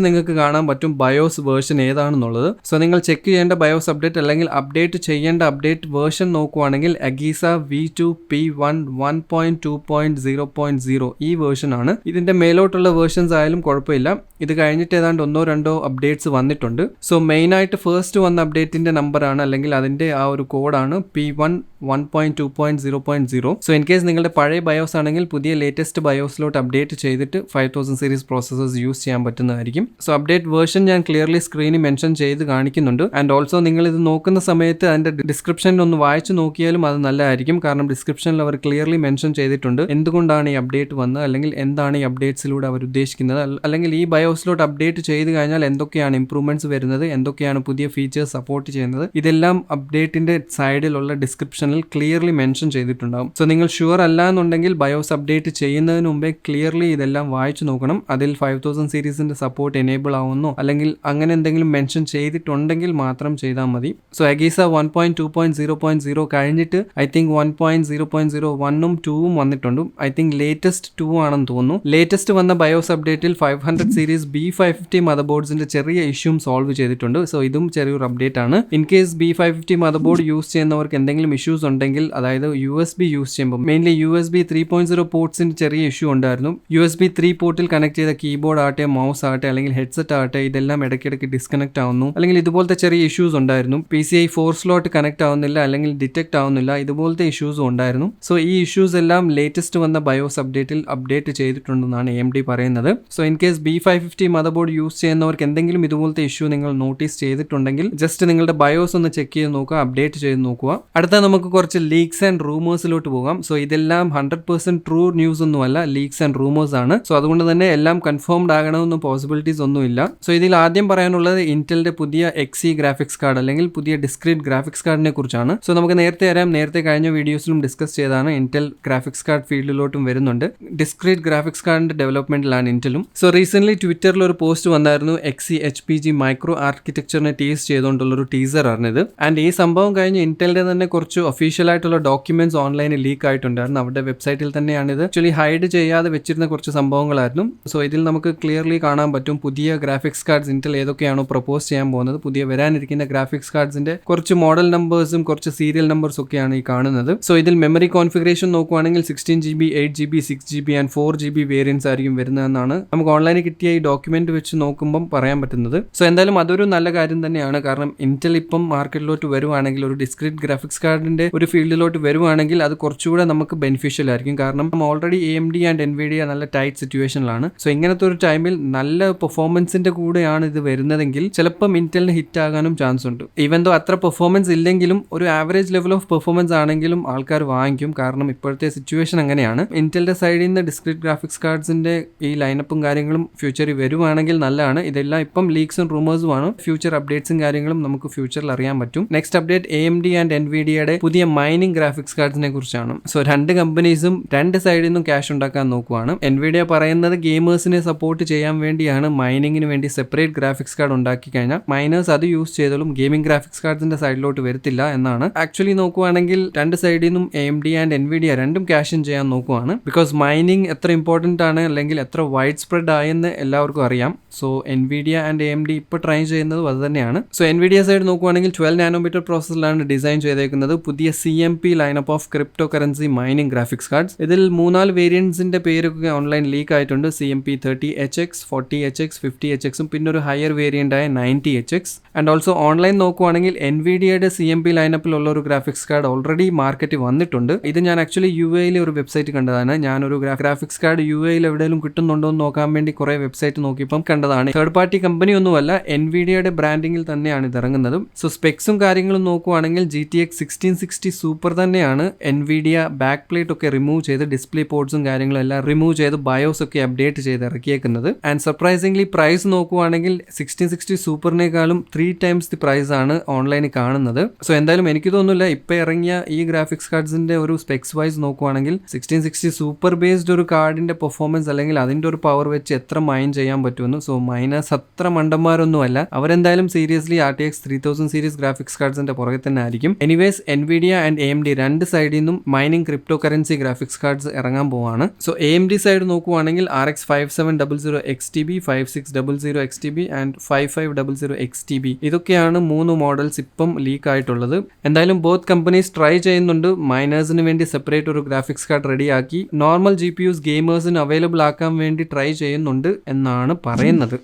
A: നിങ്ങൾക്ക് കാണാൻ പറ്റും ബയോസ് വേർഷൻ ഏതാണെന്നുള്ളത്. സോ നിങ്ങൾ ചെക്ക് ചെയ്യേണ്ട ബയോസ് അപ്ഡേറ്റ് അല്ലെങ്കിൽ അപ്ഡേറ്റ് ചെയ്യേണ്ട അപ്ഡേറ്റ് വേർഷൻ നോക്കുവാണെങ്കിൽ Agisa V2 P1 1.2.0.0 ഈ വേർഷൻ ആണ്. ഇതിന്റെ മേലോട്ടുള്ള വേർഷൻസ് ആയാലും കുഴപ്പമില്ല. ഇത് കഴിഞ്ഞിട്ട് ഏതാണ്ട് 1-2 അപ്ഡേറ്റ്സ് വന്നിട്ടുണ്ട്. സോ മെയിൻ ആയിട്ട് ഫസ്റ്റ് വന്ന അപ്ഡേറ്റിന്റെ നമ്പർ ആണ് അല്ലെങ്കിൽ അതിന്റെ ആ ഒരു കോഡാണ് P1 1.2.0.0. സോ ഇൻ കേസ് നിങ്ങളുടെ പഴയ ബയോസ് ആണെങ്കിൽ പുതിയ ലേറ്റസ്റ്റ് ബയോസിലോട്ട് അപ്ഡേറ്റ് ചെയ്തിട്ട് 5000 സീരീസ് പ്രോസസ്സേഴ്സ് യൂസ് ചെയ്യാൻ പറ്റുന്നതായിരിക്കും. സോ അപ്ഡേറ്റ് വേർഷൻ ഞാൻ ക്ലിയർലി സ്ക്രീനിൽ മെൻഷൻ ചെയ്ത് കാണിക്കുന്നുണ്ട്. ആൻഡ് ഓൾസോ നിങ്ങൾ ഇത് നോക്കുന്ന സമയത്ത് അതിന്റെ ഡിസ്ക്രിപ്ഷനിൽ ഒന്ന് വായിച്ചു നോക്കിയാലും അത് നല്ലതായിരിക്കും. കാരണം ഡിസ്ക്രിപ്ഷനിൽ അവർ ക്ലിയർലി മെൻഷൻ ചെയ്തിട്ടുണ്ട് എന്തുകൊണ്ടാണ് ഈ അപ്ഡേറ്റ് വന്നത്, അല്ലെങ്കിൽ എന്താണ് ഈ അപ്ഡേറ്റ്സിലൂടെ അവർ ഉദ്ദേശിക്കുന്നത്, അല്ലെങ്കിൽ ഈ ബയോസിലോട്ട് അപ്ഡേറ്റ് ചെയ്ത് കഴിഞ്ഞാൽ എന്തൊക്കെയാണ് ഇംപ്രൂവ്മെന്റ്സ് വരുന്നത്, എന്തൊക്കെയാണ് പുതിയ ഫീച്ചേഴ്സ് സപ്പോർട്ട് ചെയ്യുന്നത്, ഇതെല്ലാം അപ്ഡേറ്റിന്റെ സൈഡിലുള്ള ഡിസ്ക്രിപ്ഷനിൽ ക്ലിയർലി മെൻഷൻ ചെയ്തിട്ടുണ്ടാകും. സോ നിങ്ങൾ ഷുവർ അല്ല എന്നുണ്ടെങ്കിൽ ബയോസ് അപ്ഡേറ്റ് ചെയ്യുന്നതിന് മുമ്പേ ക്ലിയർലി ഇതെല്ലാം വായിച്ചു നോക്കണം. അതിൽ 5000 സീരീസിന്റെ സപ്പോർട്ട് എനേബിൾ ആവുന്നോ അല്ലെങ്കിൽ അങ്ങനെ എന്തെങ്കിലും മെൻഷൻ ചെയ്തിട്ടുണ്ടെങ്കിൽ മാത്രം ചെയ്താൽ മതി. സോ Agisa 1.2.0.0 കഴിഞ്ഞിട്ട് ഐ തിങ്ക് 1.0.01ഉം 2ഉം വന്നിട്ടുണ്ട്. ഐ തിങ്ക് ലേറ്റസ്റ്റ് 2 ആണെന്ന് തോന്നുന്നു. ലേറ്റസ്റ്റ് വന്ന ബയോസ് അപ്ഡേറ്റിൽ 500 സീരീസ് B550 മദർ ബോർഡ്സിന്റെ ചെറിയ ഇഷ്യൂം സോൾവ് ചെയ്തിട്ടുണ്ട്. സോ ഇതും ചെറിയൊരു അപ്ഡേറ്റ് ആണ്. In case B550 mother board use ചെയ്യുന്നവർക്ക് എന്തെങ്കിലും ഇഷ്യൂസ് ഉണ്ടെങ്കിൽ, അതായത് USB യൂസ് ചെയ്യുമ്പോൾ മെയിൻലി USB 3.0 പോർട്സിന്റെ ചെറിയ ഇഷ്യൂ ഉണ്ടായിരുന്നു. USB 3 പോർട്ടിൽ കണക്ട് ചെയ്ത കീബോർഡ് ആകട്ടെ, മൗസ് ആകട്ടെ അല്ലെങ്കിൽ ഹെഡ്സെറ്റ് ആകട്ടെ, ഇതെല്ലാം ഇടയ്ക്കിടയ്ക്ക് ഡിസ്കണക്ട് ആവുന്നു, അല്ലെങ്കിൽ ഇതുപോലത്തെ ചെറിയ ഇഷ്യൂസ് ഉണ്ടായിരുന്നു. PCI 4 സ്ലോട്ട് കണക്ട് ആവുന്നില്ല അല്ലെങ്കിൽ ഡിറ്റക്ട് ആവുന്നില്ല, ഇതുപോലത്തെ ഇഷ്യൂസും ഉണ്ടായിരുന്നു. സോ ഈ ഇഷ്യൂസ് എല്ലാം ലേറ്റസ്റ്റ് വന്ന ബയോസ് അപ്ഡേറ്റിൽ അപ്ഡേറ്റ് ചെയ്തിട്ടുണ്ടെന്നാണ് AMD പറയുന്നത്. So in case B550 mother board use ചെയ്യുന്നവർക്ക് എന്തെങ്കിലും ഇതുപോലത്തെ ഇഷ്യൂ നിങ്ങൾ നോട്ടീസ് ചെയ്തിട്ടുണ്ടെങ്കിൽ ജസ്റ്റ് നിങ്ങളുടെ ബയോസ് ഒന്ന് ചെക്ക് ചെയ്ത് നോക്കുക, അപ്ഡേറ്റ് ചെയ്ത് നോക്കുക. അടുത്ത നമുക്ക് കുറച്ച് ലീക്സ് ആൻഡ് റൂമേഴ്സിലോട്ട് പോകാം. സോ ഇതെല്ലാം 100% ട്രൂ ന്യൂസ് ഒന്നുമല്ല, ലീക്സ് ആൻഡ് റൂമേഴ്സ് ആണ്. സോ അതുകൊണ്ട് തന്നെ എല്ലാം കൺഫേംഡ് ആകണമെന്നും പോസിബിലിറ്റീസ് ഒന്നുമില്ല. സോ ഇതിൽ ആദ്യം പറയാനുള്ളത് ഇന്റലിന്റെ പുതിയ Xe ഗ്രാഫിക്സ് കാർഡ് അല്ലെങ്കിൽ പുതിയ ഡിസ്ക്രീറ്റ് ഗ്രാഫിക്സ് കാർഡിനെ കുറിച്ചാണ്. സോ നമുക്ക് നേരത്തെ കഴിഞ്ഞ വീഡിയോസിലും ഡിസ്കസ് ചെയ്താണ് ഇന്റൽ ഗ്രാഫിക്സ് കാർഡ് ഫീൽഡിലോട്ടും വരുന്നുണ്ട്. ഡിസ്ക്രീറ്റ് ഗ്രാഫിക്സ് കാർഡിന്റെ ഡെവലപ്മെന്റിലാണ് ഇന്റലും. സോ റീസെന്റ് ട്വിറ്ററിൽ ഒരു പോസ്റ്റ് വന്നായിരുന്നു Xe HPG മൈക്രോ ആർക്കിടെക്ചറിനെ ടീസ് ചെയ്തുകൊണ്ടുള്ള ഒരു ടീസർ ആയിരുന്നത്. ആൻഡ് ഈ സംഭവം കഴിഞ്ഞ് ഇന്റലിന്റെ തന്നെ കുറച്ച് ഒഫീഷ്യൽ ആയിട്ടുള്ള ഡോക്യുമെന്റ്സ് ഓൺലൈനിൽ ലീക്ക് ആയിട്ടുണ്ടായിരുന്നു. അവരുടെ വെബ്സൈറ്റിൽ തന്നെയാണിത്. ആക്ച്വലി ഹൈഡ് ചെയ്യാതെ വെച്ചിരുന്ന കുറച്ച് സംഭവങ്ങളായിരുന്നു. സോ ഇതിൽ നമുക്ക് ക്ലിയർലി കാണാൻ പറ്റും പുതിയ ഗ്രാഫിക്സ് കാർഡ്സ് ഇന്റൽ ഏതൊക്കെയാണോ പ്രപ്പോസ് ചെയ്യാൻ പോകുന്നത്, പുതിയ വരാനിരിക്കുന്ന ഗ്രാഫിക്സ് കാർഡ്സിന്റെ കുറച്ച് മോഡൽ നമ്പേഴ്സും കുറച്ച് സീരിയൽ നമ്പേഴ്സും ഒക്കെയാണ് ഈ കാണുന്നത്. സോ ഇതിൽ മെമ്മറി കോൺഫിഗറേഷൻ നോക്കുവാണെങ്കിൽ 16GB 8GB 6GB and 4GB variance ആയിരിക്കും വരുന്നതെന്നാണ് നമുക്ക് ഓൺലൈനിൽ കിട്ടിയ ഈ ഡോക്യുമെന്റ് വെച്ച് നോക്കുമ്പോൾ പറയാൻ പറ്റുന്നത്. സോ എന്തായാലും അതൊരു നല്ല കാര്യം തന്നെയാണ്. കാരണം ഇന്റൽ ഇപ്പം മാർക്കറ്റിലോട്ട് വരുവാണെങ്കിൽ, ഒരു ഡിസ്ക്രീറ്റ് ഗ്രാഫിക്സ് കാർഡിന്റെ ഒരു ഫീൽഡിലോട്ട് വരുവാണെങ്കിൽ അത് കുറച്ചുകൂടെ നമുക്ക് ബെനിഫിഷ്യൽ ആയിരിക്കും. കാരണം ഓൾറെഡി AMD ആൻഡ് NVIDIA നല്ല ടൈറ്റ് സിറ്റുവേഷനിലാണ്. സോ ഇങ്ങനത്തെ ഒരു ടൈമിൽ നല്ല പെർഫോമൻസിന്റെ കൂടെയാണ് ഇത് വരുന്നതെങ്കിൽ ചിലപ്പം ഇന്റലിന് ഹിറ്റ് ആകാനും ചാൻസ് ഉണ്ട്. ഈവൻ ദോ അത്ര പെർഫോമൻസ് ഇല്ലെങ്കിലും ഒരു ആവറേജ് ലെവൽ ഓഫ് പെർഫോമൻസ് ആണെങ്കിലും ആൾക്കാർ വാങ്ങിക്കും. കാരണം ഇപ്പോഴത്തെ സിറ്റുവേഷൻ അങ്ങനെയാണ്. ഇന്റലിന്റെ സൈഡിൽ നിന്ന് ഡിസ്ക്രീറ്റ് ഗ്രാഫിക്സ് കാർഡ്സിന്റെ ഈ ലൈനപ്പും കാര്യങ്ങളും ഫ്യൂച്ചറിൽ വരുവാണെങ്കിൽ നല്ലതാണ്. ഇതെല്ലാം ഇപ്പം ലീക്സും റൂമേഴ്സും ആണ്. ഫ്യൂച്ചർ അപ്ഡേറ്റ്സും കാര്യങ്ങളും നമുക്ക് ഫ്യൂച്ചറിൽ അറിയാൻ പറ്റും. നെക്സ്റ്റ് അപ്ഡേറ്റ് AMD ആൻഡ് NVIDIAയുടെ പുതിയ പുതിയ മൈനിങ് ഗ്രാഫിക്സ് കാർഡ്സിനെ കുറിച്ചാണ്. സോ രണ്ട് കമ്പനീസും രണ്ട് സൈഡിൽ നിന്നും ക്യാഷ് ഉണ്ടാക്കാൻ നോക്കുവാണ്. എൻവിഡിയ പറയുന്നത് ഗെയിമേഴ്സിനെ സപ്പോർട്ട് ചെയ്യാൻ വേണ്ടിയാണ് മൈനിങ്ങിന് വേണ്ടി സെപ്പറേറ്റ് ഗ്രാഫിക്സ് കാർഡ് ഉണ്ടാക്കി കഴിഞ്ഞാൽ മൈനേഴ്സ് അത് യൂസ് ചെയ്തോളും, ഗെയിമിംഗ് ഗ്രാഫിക്സ് കാർഡ്സിന്റെ സൈഡിലോട്ട് വരത്തില്ല എന്നാണ്. ആക്ച്വലി നോക്കുവാണെങ്കിൽ രണ്ട് സൈഡിൽ നിന്നും AMD ആൻഡ് എൻവിഡിയ രണ്ടും ക്യാഷ് ഇൻ ചെയ്യാൻ നോക്കുവാണ്. ബിക്കോസ് മൈനിങ് എത്ര ഇമ്പോർട്ടന്റ് ആണ് അല്ലെങ്കിൽ എത്ര വൈഡ് സ്പ്രെഡ് ആയെന്ന് എല്ലാവർക്കും അറിയാം. സോ എൻവിഡിയ ആൻഡ് AMD ഇപ്പോൾ ട്രൈ ചെയ്യുന്നതും അത് തന്നെയാണ്. സോ എൻവിഡിയ സൈഡ് നോക്കുവാണെങ്കിൽ 12 നാനോമീറ്റർ പ്രോസസ്സിലാണ് ഡിസൈൻ ചെയ്തേക്കുന്നത് പുതിയ CMP lineup of crypto currency mining graphics cards. ഇതിൽ 3-4 വേരിയന്റ്സിന്റെ പേരൊക്കെ ഓൺലൈൻ ലീക്ക് ആയിട്ടുണ്ട്. CMP 30HX, 40HX, 50HX പിന്നെ ഒരു ഹയർ വേരിയന്റ് ആയ 90HX. ആൻഡ് ഓൾസോ ഓൺലൈൻ നോക്കുവാണെങ്കിൽ എൻവിഡിയയുടെ CMP ലൈനപ്പിലുള്ള ഒരു ഗ്രാഫിക്സ് കാർഡ് ഓൾറെഡി മാർക്കറ്റിൽ വന്നിട്ടുണ്ട്. ഇത് ഞാൻ ആക്ച്വലി UAE ഒരു വെബ്സൈറ്റ് കണ്ടതാണ്. ഞാനൊരു ഗ്രാഫിക്സ് കാർഡ് UAE എവിടെയെങ്കിലും കിട്ടുന്നുണ്ടോ എന്ന് നോക്കാൻ വേണ്ടി കുറെ വെബ്സൈറ്റ് നോക്കിയപ്പം കണ്ടതാണ്. തേർഡ് പാർട്ടി കമ്പനി ഒന്നുമല്ല, എൻവിഡിയയുടെ ബ്രാൻഡിങ്ങിൽ തന്നെയാണ് ഇത് ഇറങ്ങുന്നത്. സോ സ്പെക്സും കാര്യങ്ങളും നോക്കുവാണെങ്കിൽ GTX 1660 സൂപ്പർ തന്നെയാണ്. എൻവിഡിയ ബാക്ക് പ്ലേറ്റ് ഒക്കെ റിമൂവ് ചെയ്ത് ഡിസ്പ്ലേ പോർട്സും കാര്യങ്ങളും എല്ലാം റിമൂവ് ചെയ്ത് ബയോസ് ഒക്കെ അപ്ഡേറ്റ് ചെയ്ത് ഇറക്കിയേക്കുന്നത്. ആൻഡ് സർപ്രൈസിംഗ്ലി പ്രൈസ് നോക്കുവാണെങ്കിൽ 1660 സൂപ്പറിനേക്കാളും 3 times ദി പ്രൈസ് ആണ് ഓൺലൈനിൽ കാണുന്നത്. സോ എന്തായാലും എനിക്ക് തോന്നുന്നില്ല ഇപ്പൊ ഇറങ്ങിയ ഈ ഗ്രാഫിക്സ് കാർഡ്സിന്റെ ഒരു സ്പെക്സ് വൈസ് നോക്കുവാണെങ്കിൽ 1660 സൂപ്പർ ബേസ്ഡ് ഒരു കാർഡിന്റെ പെർഫോമൻസ് അല്ലെങ്കിൽ അതിന്റെ ഒരു പവർ വെച്ച് എത്ര മൈൻ ചെയ്യാൻ പറ്റുമെന്ന്. സോ മൈനസ് അത്ര മണ്ടന്മാരൊന്നുമല്ല, അവരെന്തായാലും സീരിയസ്ലി RTX 3000 സീരീസ് ഗ്രാഫിക്സ് കാർഡ്സിന്റെ പുറകെ തന്നെ ആയിരിക്കും. എനിവേസ് എൻവിഡിയ ആൻഡ് AMD രണ്ട് സൈഡിൽ നിന്നും mining crypto currency graphics cards ഇറങ്ങാൻ പോവാണ്. സോ AMD സൈഡ് നോക്കുവാണെങ്കിൽ RX 5700 XTB, 5600 XTB and 5500 XTB ഇതൊക്കെയാണ് 3 മോഡൽസ് ഇപ്പം ലീക്ക് ആയിട്ടുള്ളത്. എന്തായാലും ബോത്ത് കമ്പനീസ് ട്രൈ ചെയ്യുന്നുണ്ട് മൈനേഴ്സിന് വേണ്ടി സെപ്പറേറ്റ് ഒരു ഗ്രാഫിക്സ് കാർഡ് റെഡിയാക്കി നോർമൽ GPUs ഗെയിമേഴ്സിന് അവൈലബിൾ ആക്കാൻ വേണ്ടി ട്രൈ ചെയ്യുന്നുണ്ട് എന്നാണ് പറയുന്നത്.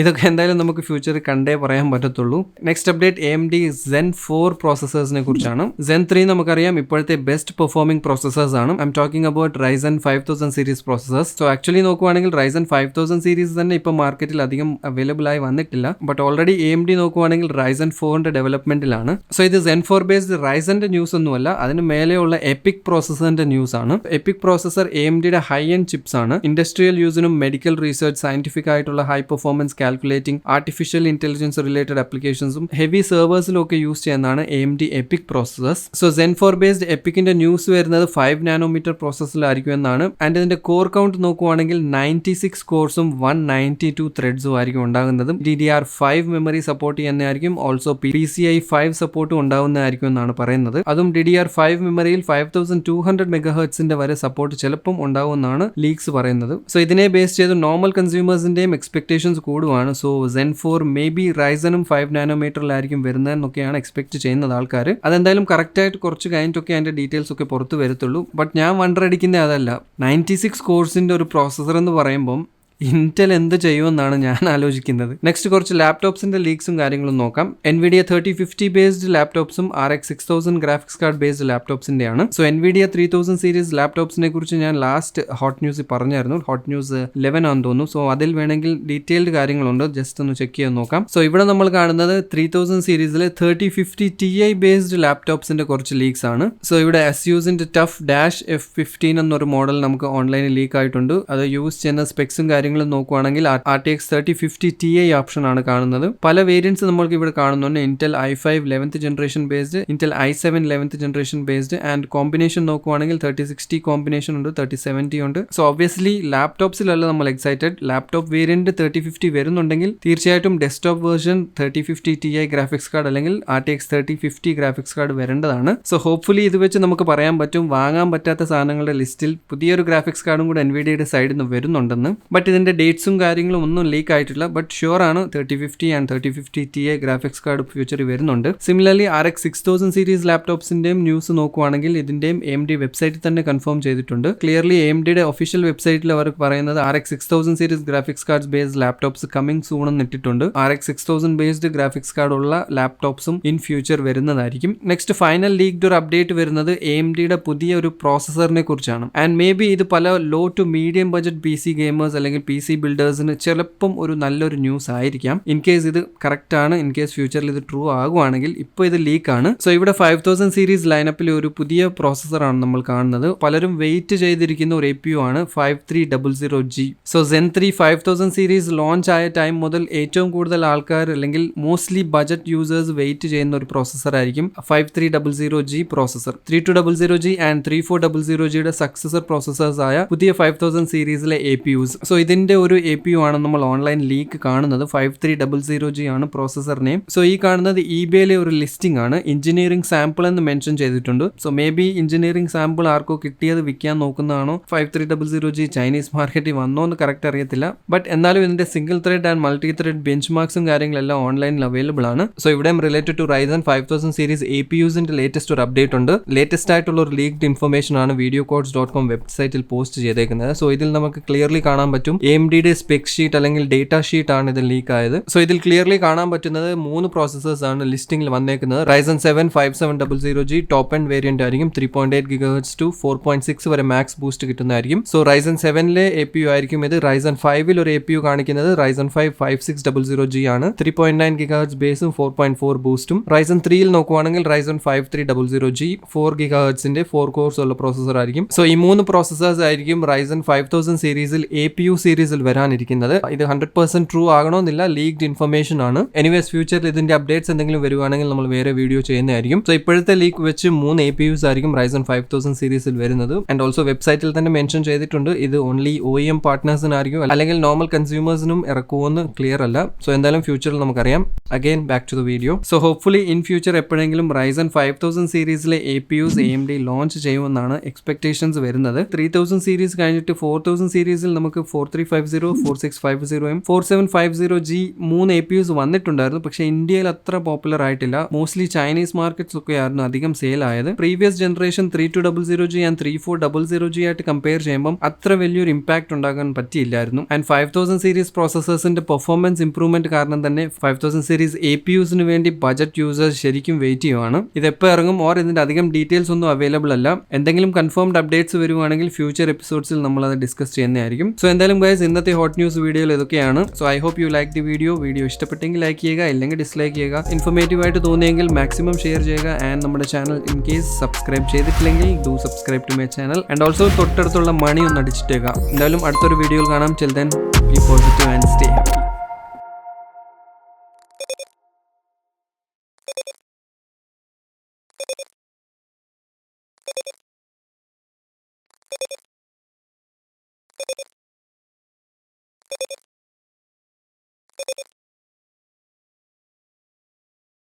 A: ഇതൊക്കെ എന്തായാലും നമുക്ക് ഫ്യൂച്ചറിൽ കണ്ടേ പറയാൻ പറ്റത്തുള്ളൂ. നെക്സ്റ്റ് അപ്ഡേറ്റ് AMD Zen 4 പ്രോസസ്സേഴ്സിനെ കുറിച്ചാണ്. Zen 3 നമുക്കറിയാം ഇപ്പോഴത്തെ ബെസ്റ്റ് പെർഫോമിംഗ് പ്രോസസ്സേഴ്സ് ആണ്. I am talking about Ryzen 5000 series processors. So actually നോക്കുവാണെങ്കിൽ Ryzen 5000 സീരീസ് തന്നെ ഇപ്പോൾ മാർക്കറ്റിൽ അധികം അവൈലബിൾ ആയി വന്നിട്ടില്ല. ബട്ട് ഓൾറെഡി AMD നോക്കുവാണെങ്കിൽ Ryzen 4ന്റെ ഡെവലപ്മെന്റിലാണ്. സോ ഇത് Zen 4 ബേസ്ഡ് റൈസന്റെ ന്യൂസ് ഒന്നുമല്ല, അതിന് മേലെയുള്ള എപ്പിക് പ്രോസസ്സറിന്റെ ന്യൂസ് ആണ്. എപ്പിക് പ്രോസസ്സർ AMDയുടെ ഹൈ എൻഡ് ചിപ്സ് ആണ്. ഇൻഡസ്ട്രിയൽ യൂസിനും മെഡിക്കൽ റീസെർച്ച്, സയന്റിഫിക് ആയിട്ടുള്ള high performance calculating, artificial intelligence related ആപ്ലിക്കേഷൻസും ഹെവി സെർവേഴ്സിലും ഒക്കെ യൂസ് ചെയ്യുന്നതാണ് AMD Epyc processors. So Zen 4 based എപ്പിക്കിന്റെ ന്യൂസ് വരുന്നത് 5 നാനോമീറ്റർ പ്രോസസ്സിലായിരിക്കും എന്നാണ്. ആൻഡ് ഇതിന്റെ കോർ കൗണ്ട് നോക്കുവാണെങ്കിൽ 96 കോഴ്സും 192 ത്രെഡ്സും ആയിരിക്കും ഉണ്ടാകുന്നത്. DDR5 മെമ്മറി സപ്പോർട്ട് ചെയ്യുന്നതായിരിക്കും. ഓൾസോ PCI 5 സപ്പോർട്ടും ഉണ്ടാവുന്നതായിരിക്കും എന്നാണ് പറയുന്നത്. അതും DDR5 മെമ്മറിയിൽ 5200 MHz വരെ സപ്പോർട്ട് ചിലപ്പം ഉണ്ടാവുമെന്നാണ് ലീക്സ് പറയുന്നത്. സോ ഇതിനെ ബേസ് ചെയ്ത് നോർമൽ കൺസ്യൂമേഴ്സിന്റെയും എക്സ്പെക്ടേഷൻസ് കൂടുവാണ്. സോ Zen 4 മേ ബി റൈസനും 5 നാനോമീറ്ററിലായിരിക്കും വരുന്നതെന്നൊക്കെയാണ് എക്സ്പെക്ട് ചെയ്യുന്നത് ആൾക്കാർ. അതെന്തായാലും കറക്റ്റ് ആയിട്ട് കുറച്ച് കഴിഞ്ഞിട്ടൊക്കെ അതിന്റെ ഡീറ്റെയിൽസ് ഒക്കെ പുറത്ത് വരത്തുള്ളൂ. ബട്ട് ഞാൻ വണ്ടർ അടിക്കുന്നത് അതല്ല, 96 കോഴ്സിന്റെ ഒരു പ്രോസസ്സർ എന്ന് പറയുമ്പം ഇന്റൽ എന്ത് ചെയ്യുമെന്നാണ് ഞാൻ ആലോചിക്കുന്നത്. നെക്സ്റ്റ് കുറച്ച് ലാപ്ടോപ്സിന്റെ ലീക്സും കാര്യങ്ങളും നോക്കാം. എൻവിഡിയ 3050 ബേസ്ഡ് ലാപ്ടോപ്സും RX 6000 ഗ്രാഫിക്സ് കാർഡ് ബേസ്ഡ് ലാപ്ടോപ്സിന്റെയാണ്. സോ എൻവിഡിയ 3000 സീരീസ് ലാപ്ടോപ്സിനെ കുറിച്ച് ഞാൻ ലാസ്റ്റ് ഹോട്ട് ന്യൂസിൽ പറഞ്ഞായിരുന്നു. ഹോട്ട് ന്യൂസ് 11 ആണെന്ന് തോന്നുന്നു. സോ അതിൽ വേണമെങ്കിൽ ഡീറ്റെയിൽഡ് കാര്യങ്ങളുണ്ട്, ജസ്റ്റ് ഒന്ന് ചെക്ക് ചെയ്ത് നോക്കാം. സോ ഇവിടെ നമ്മൾ കാണുന്നത് 3000 സീരീസിലെ 3050 Ti ബേസ്ഡ് ലാപ്ടോപ്സിന്റെ കുറച്ച് ലീക്സ് ആണ്. സോ ഇവിടെ ASUSന്റെ ടഫ് ഡാഷ് F15 എന്നൊരു മോഡൽ നമുക്ക് ഓൺലൈനിൽ ലീക്ക് ആയിട്ടുണ്ട്. അത് യൂസ് ചെയ്യുന്ന സ്പെക്സും കാര്യങ്ങളും നോക്കുവാണെങ്കിൽ RTX 3050 Ti ഓപ്ഷൻ ആണ് കാണുന്നത്. പല വേരിയന്റ്സ് നമ്മൾക്ക് ഇവിടെ കാണുന്നുണ്ട്. Intel i5 11th generation based, Intel i7 11th generation based and combination നോക്കുവാണെങ്കിൽ 3060 കോമ്പിനേഷൻ ഉണ്ട്, 3070 ഉണ്ട്. സോ ഒബ്വിയസ്ലി ലാപ്ടോപ്സിലല്ല നമ്മൾ എക്സൈറ്റഡ്. ലാപ്ടോപ്പ് വേരിയന്റ് 3050 വരുന്നുണ്ടെങ്കിൽ തീർച്ചയായിട്ടും desktop version 3050 Ti graphics card അല്ലെങ്കിൽ RTX 3050 ഗ്രാഫിക്സ് കാർഡ് വരേണ്ടതാണ്. സോ ഹോപ്പ്ഫുള്ളി ഇത് വെച്ച് നമുക്ക് പറയാൻ പറ്റും വാങ്ങാൻ പറ്റാത്ത സാധനങ്ങളുടെ ലിസ്റ്റിൽ പുതിയൊരു ഗ്രാഫിക്സ് കാർഡും കൂടെ എൻവിഡിയയുടെ സൈഡിൽ നിന്ന് വരുന്നുണ്ടെന്ന്. ബട്ട് ഇതിന്റെ ഡേറ്റ്സും കാര്യങ്ങളും ഒന്നും ലീക്ക് ആയിട്ടില്ല. ബട്ട് ഷുവർ ആണ് 3050 ആൻഡ് 3050 Ti ഗ്രാഫിക്സ് കാർഡ് ഫ്യൂച്ചറിൽ വരുന്നുണ്ട്. സിമിലർലി RX 6000 സീരീസ് ലാപ്ടോപ്സിന്റെയും ന്യൂസ് നോക്കുവാണെങ്കിൽ ഇതിന്റെയും AMD വെബ്സൈറ്റിൽ തന്നെ കൺഫേം ചെയ്തിട്ടുണ്ട്. ക്ലിയർലി AMDയുടെ ഒഫീഷ്യൽ വെബ്സൈറ്റിൽ അവർ പറയുന്നത് RX 6000 series graphics card based laptops coming soon എന്ന് ഇട്ടിട്ടുണ്ട്. RX 6000 ബേസ്ഡ് ഗ്രാഫിക്സ് കാർഡ് ഉള്ള ലാപ്ടോപ്സും ഇൻ ഫ്യൂച്ചർ വരുന്നതായിരിക്കും. നെക്സ്റ്റ് ഫൈനൽ ലീക്ഡ് ഒരു അപ്ഡേറ്റ് വരുന്നത് AMDയുടെ പുതിയ ഒരു പ്രോസസറിനെ കുറിച്ചാണ്. ആൻഡ് മേ ബി ഇത് പല low to medium budget PC gamers അല്ലെങ്കിൽ PC ബിൽഡേഴ്സിന് ചിലപ്പം ഒരു നല്ലൊരു ന്യൂസ് ആയിരിക്കാം. ഇൻ കേസ് ഇത് കറക്റ്റ് ആണ്, ഇൻ കേസ് ഫ്യൂച്ചറിൽ ഇത് ട്രൂ ആകുവാണെങ്കിൽ. ഇപ്പോൾ ഇത് ലീക്കാണ്. സോ ഇവിടെ 5000 സീരീസ് ലൈനപ്പിൽ ഒരു പുതിയ പ്രോസസ്സറാണ് നമ്മൾ കാണുന്നത്. പലരും വെയിറ്റ് ചെയ്തിരിക്കുന്ന ഒരു APU ആണ് 5300G. So Zen 3 5000 series launch ആയ ടൈം മുതൽ ഏറ്റവും കൂടുതൽ ആൾക്കാർ അല്ലെങ്കിൽ മോസ്റ്റ്ലി ബജറ്റ് യൂസേഴ്സ് വെയിറ്റ് ചെയ്യുന്ന ഒരു പ്രോസസ്സർ ആയിരിക്കും 5300G പ്രോസസ്സർ. 3200G ആൻഡ് 3400Gയുടെ സക്സസർ പ്രോസസ്സേഴ്സ് ആയ പുതിയ 5000 സീരീസിലെ APUs. സോ ഇതിന്റെ ഒരു APU ആണ് നമ്മൾ ഓൺലൈൻ ലീക്ക് കാണുന്നത്. 5300G ആണ് പ്രോസസ്സർ നെയിം. സോ ഈ കാണുന്നത് eBayയിലെ ഒരു ലിസ്റ്റിംഗ് ആണ്. എഞ്ചിനീയറിംഗ് സാമ്പിൾ എന്ന് മെൻഷൻ ചെയ്തിട്ടുണ്ട്. So may be engineering sample ആർക്കോ കിട്ടിയത് വിൽക്കാൻ നോക്കുന്നതാണോ, 5300G ചൈനീസ് മാർക്കറ്റിൽ വന്നോ എന്ന് കറക്റ്റ് അറിയത്തില്ല. ബട്ട് എന്നാലും ഇതിന്റെ single thread and multi thread bench മാർക്സും കാര്യങ്ങളെല്ലാം ഓൺലൈനിൽ അവൈലബിൾ ആണ്. സോ ഇവിടെയും റിലേറ്റഡ് ടു Ryzen 5000 സീരീസ് APUസിന്റെ ലേറ്റസ്റ്റ് ഒരു അപ്ഡേറ്റ് ഉണ്ട്. ലേറ്റസ്റ്റ് ആയിട്ടുള്ള ഒരു ലീക്ഡ് ഇൻഫർമേഷൻ ആണ് videocodes.com വെബ്സൈറ്റിൽ പോസ്റ്റ് ചെയ്തേക്കുന്നത്. സോ ഇതിൽ നമുക്ക് ക്ലിയർലി കാണാൻ പറ്റും AMDയുടെ സ്പെക് ഷീറ്റ് അല്ലെങ്കിൽ ഡേറ്റ ഷീറ്റ് ആണ് ഇതിൽ ലീക്ക് ആയത്. സോ ഇതിൽ ക്ലിയർലി കാണാൻ പറ്റുന്നത് 3 പ്രോസസ്സേഴ്സ് ആണ് ലിസ്റ്റിംഗിൽ വന്നേക്കുന്നത്. Ryzen 7 5700G top end variant ആയിരിക്കും. 3.8 GHz to 4.6 വരെ മാക്സ് ബൂസ്റ്റ് കിട്ടുന്നതായിരിക്കും. സോ Ryzen 7ലെ APU ആയിരിക്കും ഇത്. Ryzen 5ൽ ഒരു APU കാണിക്കുന്നത് Ryzen 5 5600G ആണ്. 3.9 GHz ബേസും 4.4 ബൂസ്റ്റും. Ryzen 3ൽ നോക്കുവാണെങ്കിൽ Ryzen 5300G 4 GHzന്റെ 4 കോർസ് ഉള്ള പ്രോസസ്സർ ആയിരിക്കും. സോ ഈ 3 പ്രോസസ്സേഴ്സ് ആയിരിക്കും Ryzen 5000 സീരീസിൽ APU സീരീസിൽ വരാനിരിക്കുന്നത്. ഇത് 100% ട്രൂ ആകണമെന്നില്ല, ലീക്ഡ് ഇൻഫർമേഷൻ ആണ്. എനിവേസ് ഫ്യൂച്ചറിൽ ഇതിന്റെ അപ്ഡേറ്റ്സ് എന്തെങ്കിലും വരുവാണെങ്കിൽ നമ്മൾ വേറെ വീഡിയോ ചെയ്യുന്നതായിരിക്കും. സോ ഇപ്പോഴത്തെ ലീക്ക് വെച്ച് 3 APUs ആയിരിക്കും Ryzen 5000 സീരീസിൽ വരുന്നത്. ആൻഡ് ഓൾസോ വെബ്സൈറ്റിൽ തന്നെ മെൻഷൻ ചെയ്തിട്ടുണ്ട് ഇത് ഓൺലി OEM പാർട്ട്നേഴ്സിനായിരിക്കും, അല്ലെങ്കിൽ നോർമൽ കൺസ്യൂമേഴ്സിനും ഇറക്കുമെന്ന് ക്ലിയർ അല്ല. സോ എന്തായാലും ഫ്യൂച്ചറിൽ നമുക്കറിയാം. Again back to the video. So hopefully in future എപ്പോഴെങ്കിലും Ryzen 5000 സീരീസിലെ APUs AMD ലോഞ്ച് ചെയ്യുമെന്നാണ് എക്സ്പെക്ടേഷൻസ് വരുന്നത്. 3000 സീരീസ് കഴിഞ്ഞിട്ട് 4000 സീരീസിൽ നമുക്ക് 4350, 4650 4750G 3 APUs വന്നിട്ടുണ്ടായിരുന്നു. പക്ഷേ ഇന്ത്യയിൽ അത്ര പോപ്പുലർ ആയിട്ടില്ല. മോസ്റ്റ്ലി ചൈനീസ് മാർക്കറ്റ്സ് ഒക്കെ ആയിരുന്നു അധികം സെയിൽ ആയത്. Previous generation 3200G and 3400G ആയിട്ട് കമ്പയർ ചെയ്യുമ്പോൾ അത്ര വലിയൊരു ഇമ്പാക്ട് ഉണ്ടാകാൻ പറ്റിയില്ലായിരുന്നു. ആൻഡ് 5000 സീരീസ് പ്രോസസ്സേഴ്സിന്റെ പെർഫോമൻസ് ഇംപ്രൂവ്മെന്റ് കാരണം തന്നെ 5000 സീരീസ് APUസിന് വേണ്ടി ബജറ്റ് യൂസേഴ്സ് ശരിക്കും വെയിറ്റ് ചെയ്യുവാണ്. ഇത് എപ്പോൾ ഇറങ്ങും ഓർ ഇതിന്റെ അധികം ഡീറ്റെയിൽസ് ഒന്നും അവൈലബിൾ അല്ല. എന്തെങ്കിലും കൺഫേംഡ് അപ്ഡേറ്റ്സ് വരുവാണെങ്കിൽ ഫ്യൂച്ചർ എപ്പിസോഡ്സിൽ നമ്മൾ അത് ഡിസ്കസ് ചെയ്യുന്നതായിരിക്കും. സോ എന്തായാലും ഗൈസ് ഇന്നത്തെ ഹോട്ട് ന്യൂസ് വീഡിയോയിൽ ഇതൊക്കെയാണ്. So I hope you like the video. Video ഇഷ്ടപ്പെട്ടെങ്കിൽ ലൈക്ക് ചെയ്യുക, ഇല്ലെങ്കിൽ ഡിസ്ലൈക്ക് ചെയ്യുക. ഇൻഫോർമേറ്റീവ് ആയിട്ട് തോന്നിയെങ്കിൽ മാക്സിമം ഷെയർ ചെയ്യുക. ആൻഡ് നമ്മുടെ ചാനൽ ഇൻ കേസ് സബ്സ്ക്രൈബ് ചെയ്തിട്ടില്ലെങ്കിൽ do subscribe to my channel. And also തൊട്ടടുത്തുള്ള മണി ഒന്ന് അടിച്ചിട്ടേക്കാം. എന്തായാലും അടുത്തൊരു വീഡിയോയിൽ കാണാം. Till then, be positive and stay happy.